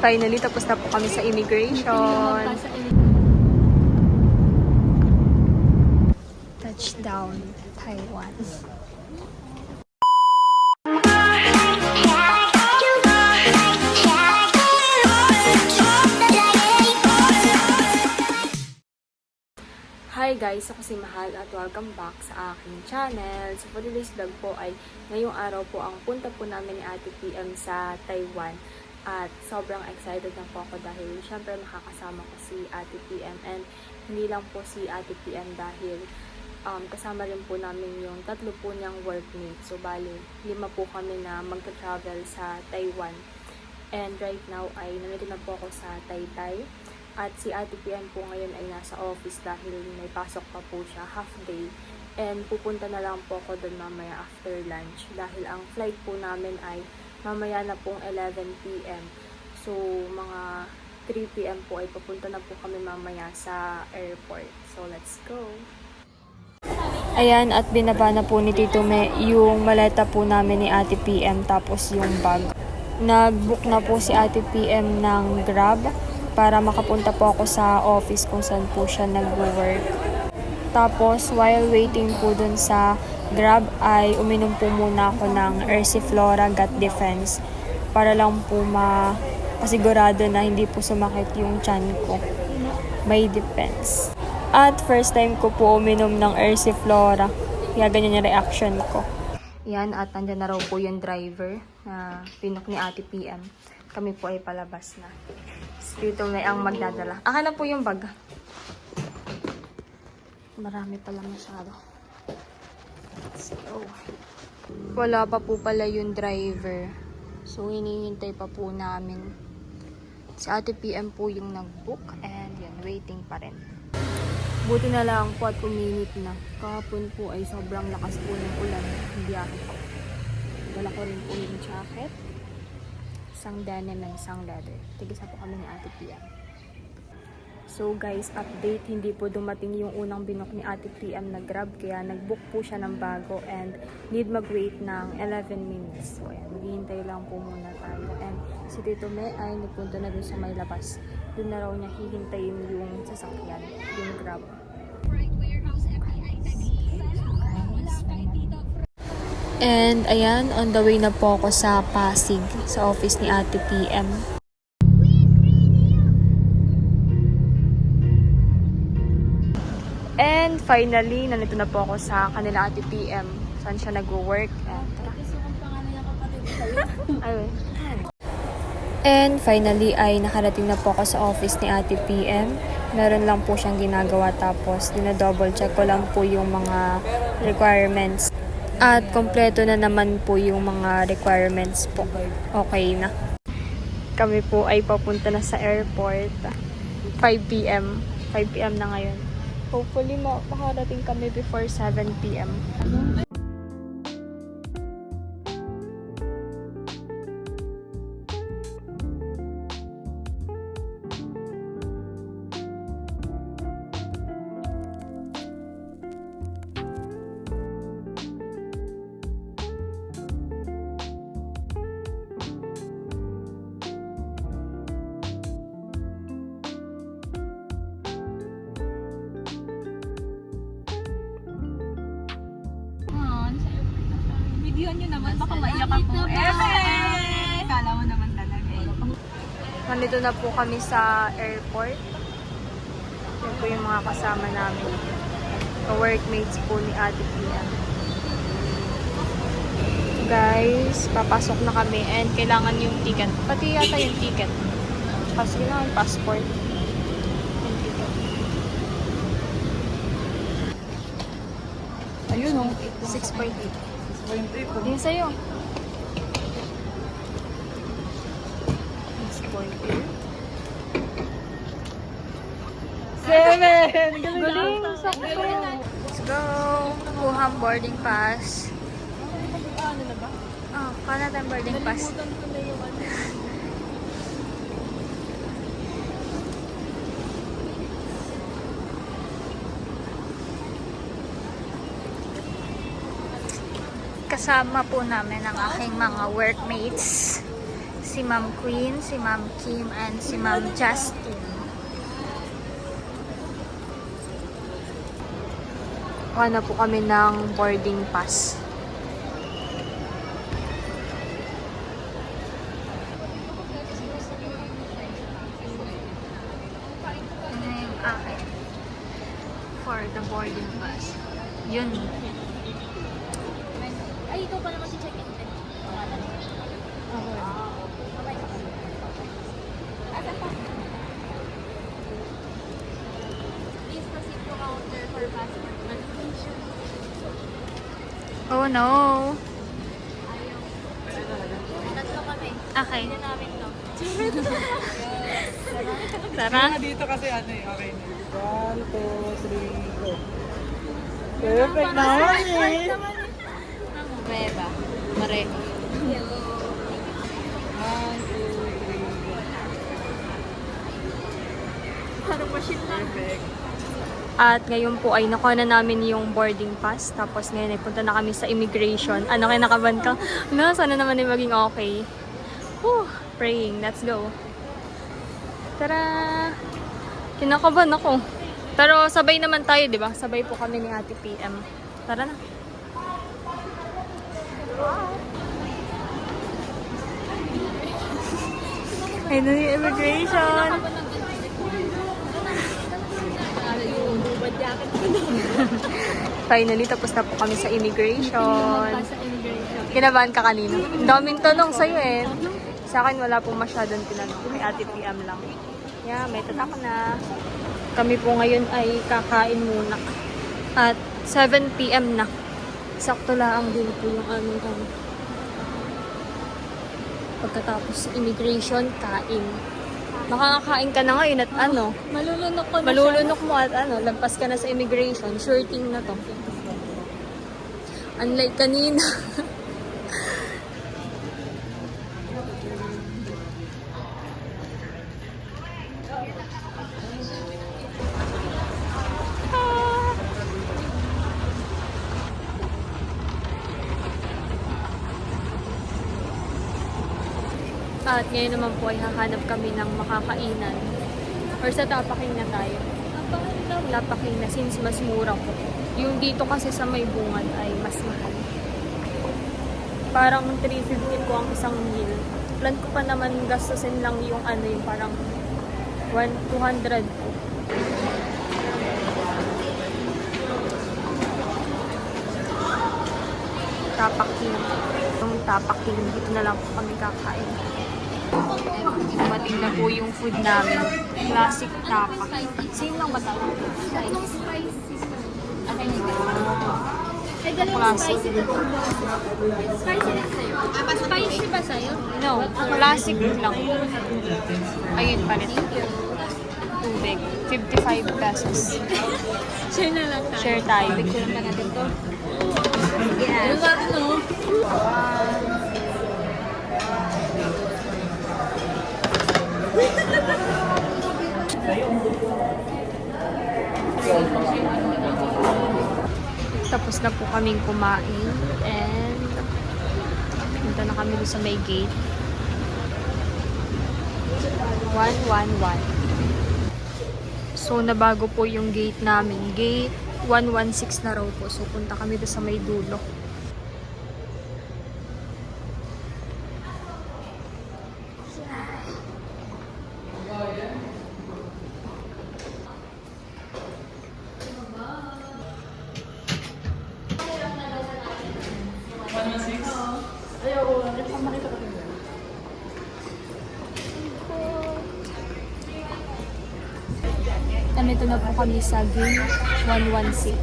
Finally, tapos na po kami sa immigration. Touchdown, Taiwan. Hi guys! Ako si Mahal at welcome back sa aking channel. So for today's vlog po ay ngayong araw po ang punta po namin ni Ate PM sa Taiwan. At sobrang excited na po ako dahil syempre makakasama ko si Ate PM. And hindi lang po si Ate PM dahil kasama rin po namin yung tatlo po niyang workmates. So bali, 5 po kami na magta-travel sa Taiwan. And right now ay nandito na po ako sa Taytay. At si Ate PM po ngayon ay nasa office dahil may pasok pa po siya, half day. And pupunta na lang po ako doon mamaya after lunch dahil ang flight po namin ay mamaya na pong 11 PM. So mga 3 PM po ay papunta na po kami mamaya sa airport. So let's go! Ayan, at binaba na po ni Tito Me yung maleta po namin ni Ate PM tapos yung bag. Nag-book na po si Ate PM ng Grab para makapunta po ako sa office kung saan po siya nag-work. Tapos, while waiting po dun sa Grab, ay uminom po muna ako ng Ersiflora Gut Defense para lang po masigurado na hindi po sumakit yung tiyan ko. May defense. At first time ko po uminom ng Ersiflora, kaya ganyan yung reaction ko. Yan, at nandyan na raw po yung driver na pinok ni Ate PM. Kami po ay palabas na. Dito may ang magdadala. Aka na po yung bag. Marami pala masyado. So, wala pa po pala yung driver. So, hinihintay pa po namin. Si Ate PM po yung nag-book. And yan, waiting pa rin. Buti na lang po at uminit na. Kahapon po ay sobrang lakas po ng ulan. Hindi ako. Dala ko rin po yung jacket. Isang denim and isang leather. Tigisa po kami ni Ate PM. So guys, update. Hindi po dumating yung unang binok ni Ate PM na Grab. Kaya nag-book po siya ng bago and need mag-wait ng 11 minutes. So ayan, maghihintay lang po muna tayo. And si Tito Me ay nagpunta na dun sa may labas. Doon na raw niya hihintayin yung sasakyan, yung Grab. And ayan, on the way na po ako sa Pasig, sa office ni Ate PM. And finally, nandito na po ako sa kanila Ate PM. Saan siya nag-work. And finally ay nakarating na po ako sa office ni Ate PM. Meron lang po siyang ginagawa tapos dina-double check ko lang po yung mga requirements. At kompleto na naman po yung mga requirements po. Okay na. Kami po ay papunta na sa airport. 5 PM. 5 PM na ngayon. Hopefully makarating kami before 7 PM. Videoan nyo naman, baka maiyak ako. Kala mo naman talaga eh. Nandito na po kami sa airport. Yan po yung mga kasama namin. Workmates po ni Ate PM. Guys, papasok na kami and kailangan yung ticket. Pati yata yung ticket. Kasi kailangan passport. Yung ticket. Ayun o. 6.8. Yun sa'yo. 6.8. Galing! Sakto! Let's go! Kuha ang boarding pass. Oh, kuha natin boarding pass. Kasama po namin ang aking mga workmates. Si Ma'am Queen, si Ma'am Kim, and si Ma'am Justin. Kuha na po kami ng boarding pass. Ano yung akin? For the boarding pass. Yun. Ay, ikaw pa naman si check-in. Please proceed to counter for passport verification. Oh no. Tatlo kami. Okay. Hindi namin to. Tara. Dito kasi ano eh, okay na. 1, 2, 3, go. Perfect naman eh. Nueva. Marejo. 1, 2, 3, go. Parang machine lang. Perfect. At ngayon po ay nakuha na namin yung boarding pass. Tapos ngayon ay punta na kami sa immigration. Ano, kinakabahan ka? No, sana naman ay maging okay. Whew, praying. Let's go. Tara! Kinakabahan ako. Pero sabay naman tayo, di ba? Sabay po kami ni Ate PM. Tara na. Ayun na yung immigration. Finally, tapos na po kami sa immigration. Sa immigration. Kinabahan ka kanina. Ang daming tanong sa'yo eh. Sa akin, wala pong masyadong tinanong. Kay Ate PM lang. Yeah, may tatak na. Kami po ngayon ay kakain muna. At 7 PM na. Sakto lang din po yung aming ano. Pagkatapos immigration, kain. Makakakain ka na ngayon at ano, Malulunok ko na malulunok mo at ano, lampas ka na sa immigration. Sure thing na to. Unlike kanina. At ngayon naman po ay hahanap kami ng makakainan. Or sa Tapaking na tayo. Tapaking na since mas mura po. Yung dito kasi sa may bungad ay mas mahal. Parang 350 po ang isang meal. Plan ko pa naman gastusin lang yung ano yung parang 200 po. Tapaking. Yung Tapaking. Dito na lang po kami kakain. Dumating na po yung food namin. Classic tapak. Same lang ba tawag? Tatlong spicy. Ano Ay, dalawang Classic. spicy na po. Spicy rin sa'yo. Spicy ba sa'yo? No, classic lang. Ayun palit. Tubig. 55 pesos. Share na lang tayo. Share tayo. Picture na natin to. Ano ba ito? Tapos na po kaming kumain. And punta na kami sa may gate. 111. So, nabago po yung gate namin. Gate 116 na raw po. So, punta kami doon sa may dulo. Nandito na po kami sa gate 116.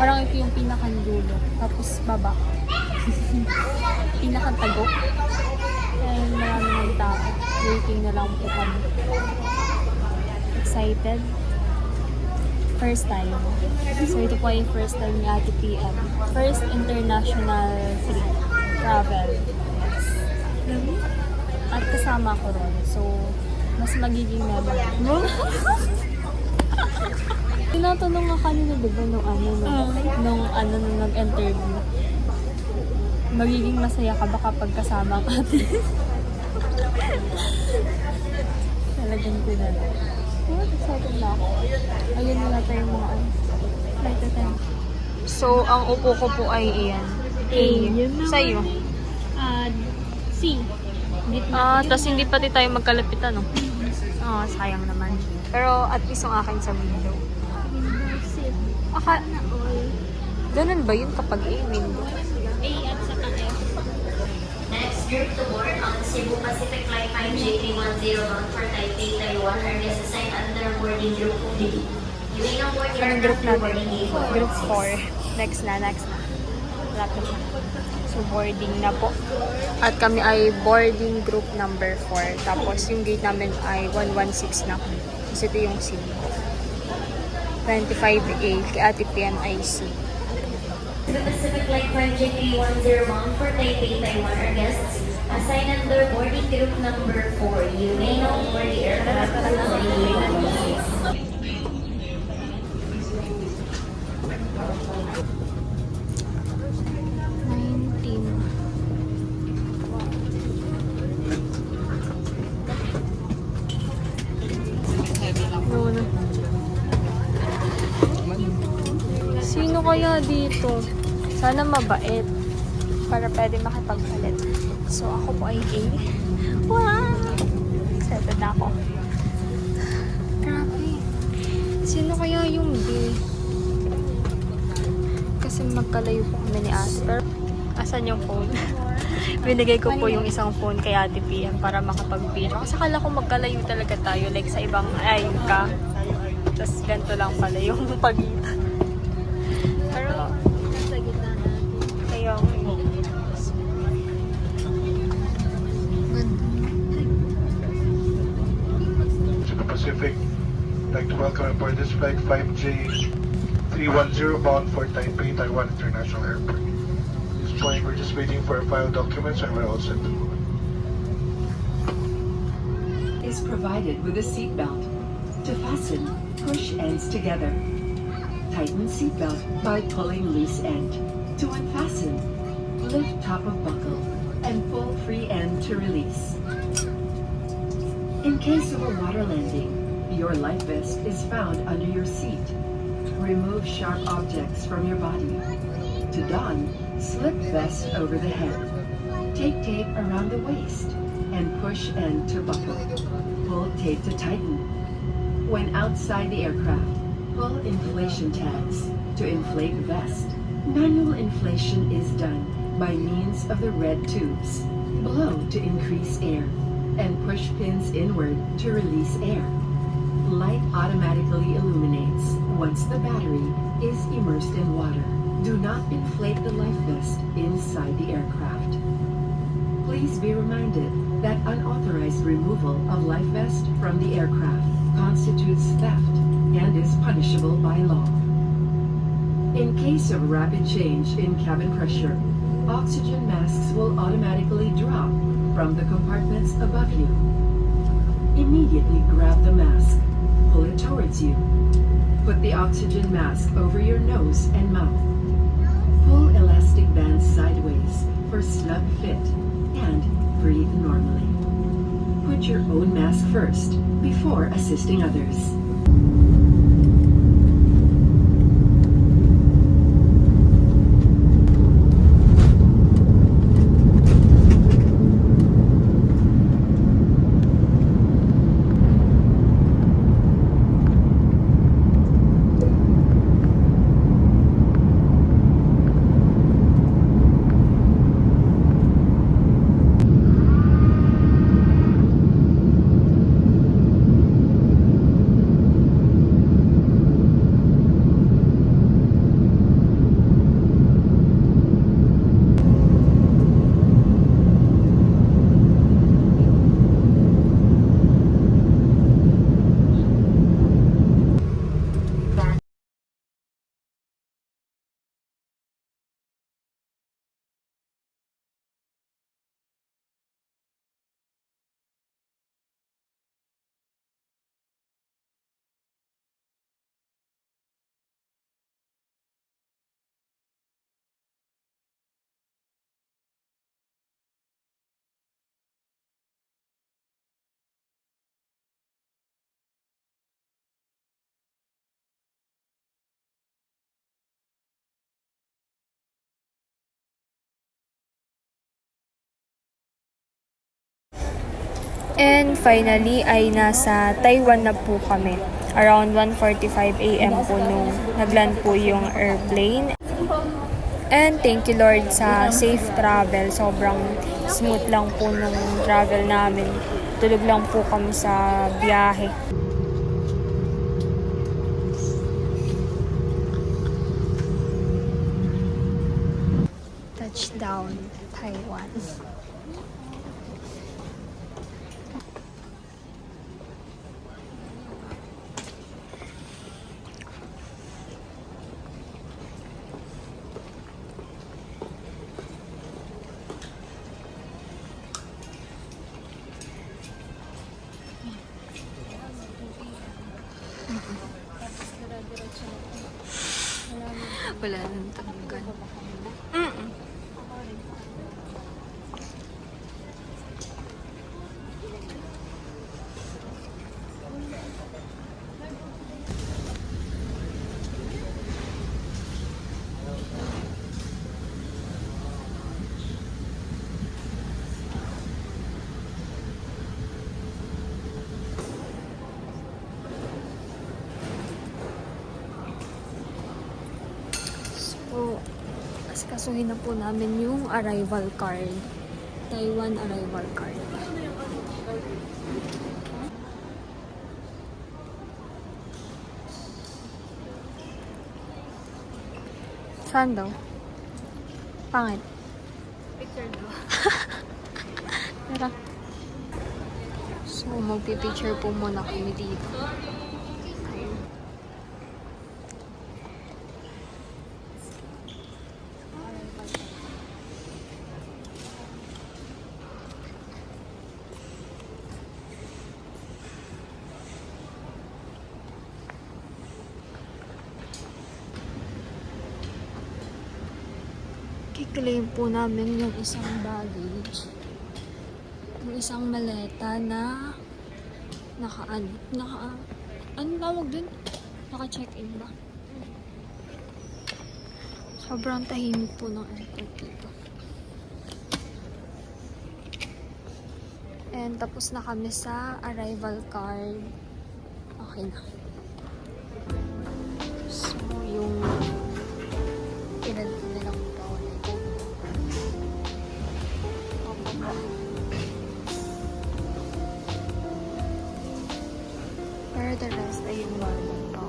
Parang ito yung pinakandulo. Tapos baba. Pinakatago. And marami ng tao. Waiting na lang po kami. Excited? First time. So ito po yung first time ni Ate PM. First international free travel. At kasama ko ron. So, mas magiging memorable. Tinatanong nga kanina, di ba, nung nag-interview. Magiging masaya ka ba kapag kasama ang ate? Nilagyan ko na. Oh, excited na ako. Ayun na yata yung mga ano. Flight attendant. So, ang upo ko po ay iyan. A. Sa'yo? C. Tas hindi pati tayo magkalapitan, no? Sayang naman. Pero at least yung akin sa window. Window seat. Ganun ba yun kapag A, window? A at saka F. Next group to board on Cebu Pacific Flight 5J310 bound for Taipei, Taiwan are guests assigned under boarding group D. You may now board your Anong group aircraft natin? through boarding gate Group 416. 4. Next na. Lapit na. So, boarding na po. At kami ay boarding group number 4. Tapos, yung gate namin ay 116 na. Kasi ito yung C. 25A. Kay Ate PM ay C. The Pacific Flight 5J310 bound for Taipei, Taiwan are guests assigned under boarding group number 4. You may now board the aircraft through boarding gate 116. 19. No. Sino kaya dito? Sana mabait. Para pwede makipagpalit. So, ako po ay A. Wow! Excited na ako. Grabe. Sino kaya yung B? Kasi magkalayo po kami ni Ate. Pero, asan yung phone? Binigay ko po yung isang phone kay Ate PM para makapag-video. Kasi akala ko magkalayo talaga tayo. Like sa ibang ayun ka. Tapos ganito lang pala yung pagitan. Pero, Nasa gitna natin. kaya Cebu Pacific, I'd like to welcome aboard this flight 5J310 bound for Taipei, Taiwan International Airport. At this point, we're just waiting for our final documents and we're all set to go. Is provided with a seatbelt. To fasten, push ends together. Tighten seatbelt by pulling loose end. To unfasten, lift top of buckle and pull free end to release. In case of a water landing, your life vest is found under your seat. Remove sharp objects from your body. To don, slip vest over the head. Take tape around the waist and push end to buckle. Pull tape to tighten. When outside the aircraft, pull inflation tags to inflate vest. Manual inflation is done by means of the red tubes. Blow to increase air and push pins inward to release air. Light automatically illuminates once the battery is immersed in water. Do not inflate the life vest inside the aircraft. Please be reminded that unauthorized removal of life vest from the aircraft constitutes theft and is punishable by law. In case of rapid change in cabin pressure, oxygen masks will automatically drop from the compartments above you. Immediately grab the mask, pull it towards you. Put the oxygen mask over your nose and mouth. Pull elastic bands sideways for snug fit and breathe normally. Put your own mask first before assisting others. And finally ay nasa Taiwan na po kami. Around 1:45 AM po nung nagland po yung airplane. And thank you Lord sa safe travel. Sobrang smooth lang po nung travel namin. Tulog lang po kami sa biyahe. Touchdown, Taiwan. Wala nang tanggal. So, kasuhin na po namin yung arrival card. Taiwan arrival card. Saan daw? Pangit. Picture daw. Tara. So, magpipicture po muna kami dito. I-claim po namin yung isang baggage. Yung isang maleta na ano tawag dun? Naka-check-in ba? Sobrang tahimik po ng airport dito. And tapos na kami sa arrival card. Okay na. So, yung ilan nilang bawal ito. Pero the rest ay yung normal pa.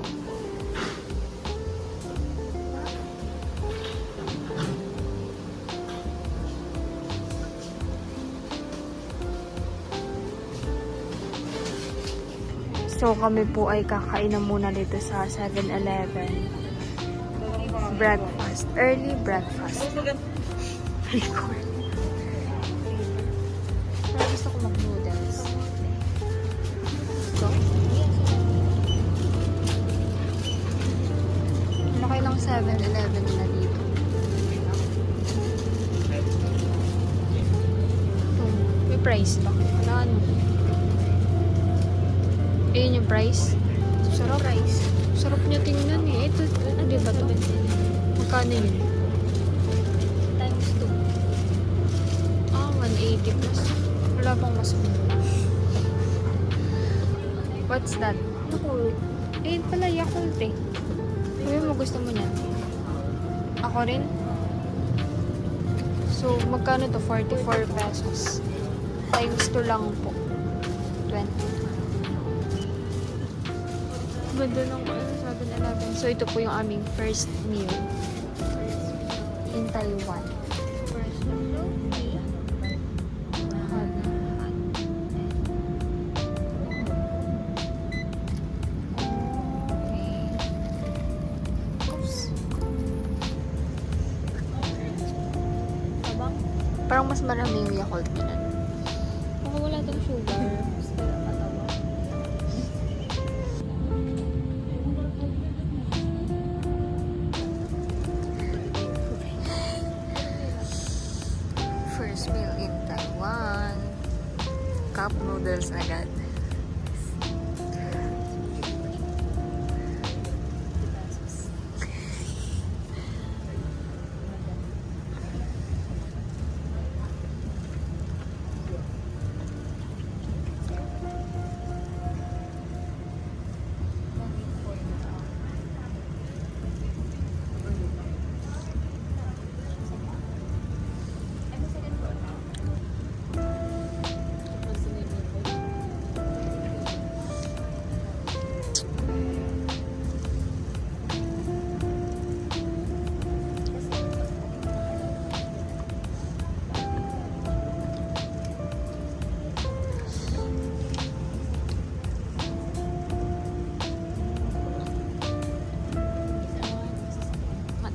So kami po ay kakain na muna dito sa 7-Eleven. Breakfast. Early breakfast. Record. Pero gusto ko mag-noodles. So, laki ng 7-Eleven na dito. May price ba? Ano? Ayun yung price. Sarap. Sarap niya tingnan eh. Ito, di ba to? Magkano yun? Times 2. 180 plus. Wala pang mas mura. What's that? Naku. Eh, pala Yakult eh. Sabi mo gusto mo niyan? Ako rin? So, magkano to? 44 pesos. Times 2 lang po. 20. Ganda ng 7-Eleven. So, ito po yung aming first meal in Taiwan. Parang mas marami yung Yakult nila. Baka wala daw sugar. Gusto ko katawa. First meal in Taiwan. Cup noodles agad.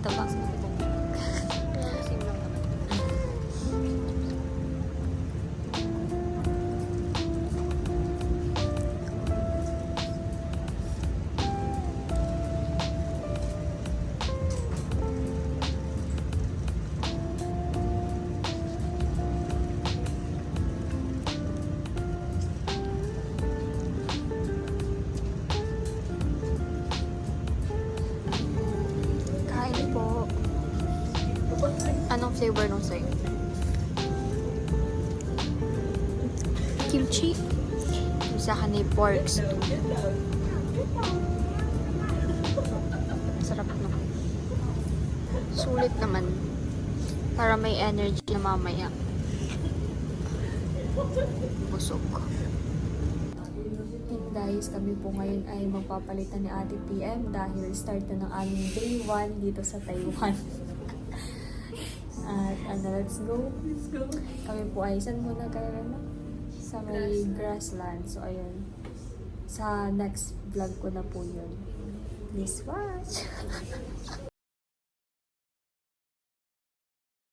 Tita Max. Same lang naman. Kain po. Anong flavor nung sa'yo? Kimchi. Yung sa akin ay pork stew. Sarap naman. Sulit naman. Para may energy na mamaya. Busog. Guys, kami po ngayon ay magpapalitan ni Ate PM dahil start na ng aming day 1 dito sa Taiwan. At let's go. Kami po ay saan muna kayo na? Sa may grassland. So ayun. Sa next vlog ko na po yun. Please watch.